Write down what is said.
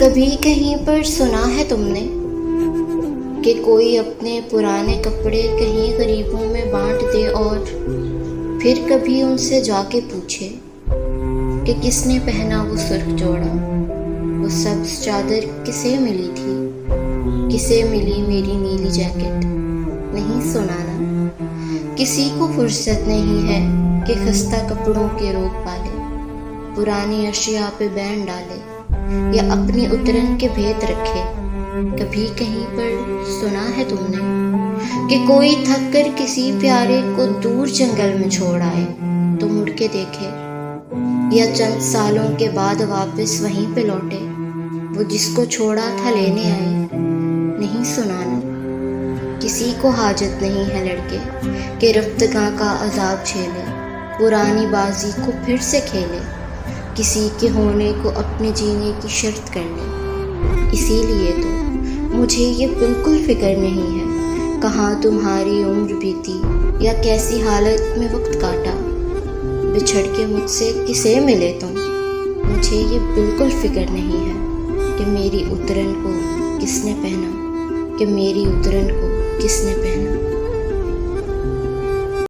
کبھی کہیں پر سنا ہے تم نے کہ کوئی اپنے پرانے کپڑے کہیں غریبوں میں بانٹ دے اور پھر کبھی ان سے جا کے پوچھے کہ کس نے پہنا وہ سرخ جوڑا، وہ سبز چادر کسے ملی تھی، کسے ملی میری نیلی جیکٹ؟ نہیں سنانا، کسی کو فرصت نہیں ہے کہ خستہ کپڑوں کے روگ پالے، پرانی اشیاء پہ بین ڈالے یا اپنی اترن کے بھید رکھے۔ کبھی کہیں پر سنا ہے تم نے کہ کوئی تھک کر کسی پیارے کو دور جنگل میں چھوڑ آئے تو مڑ کے دیکھے، یا چند سالوں کے بعد واپس وہیں پہ لوٹے وہ جس کو چھوڑا تھا لینے آئے؟ نہیں سنانا، کسی کو حاجت نہیں ہے لڑکے کہ رفتگاں کا عذاب جھیلے، پرانی بازی کو پھر سے کھیلے، کسی کے ہونے کو اپنے جینے کی شرط کر لے۔ اسی لیے تو مجھے یہ بالکل فکر نہیں ہے کہاں تمہاری عمر بیتی یا کیسی حالت میں وقت کاٹا، بچھڑ کے مجھ سے کسے ملے تم۔ مجھے یہ بالکل فکر نہیں ہے کہ میری اترن کو کس نے پہنا، کہ میری اترن کو کس نے پہنا۔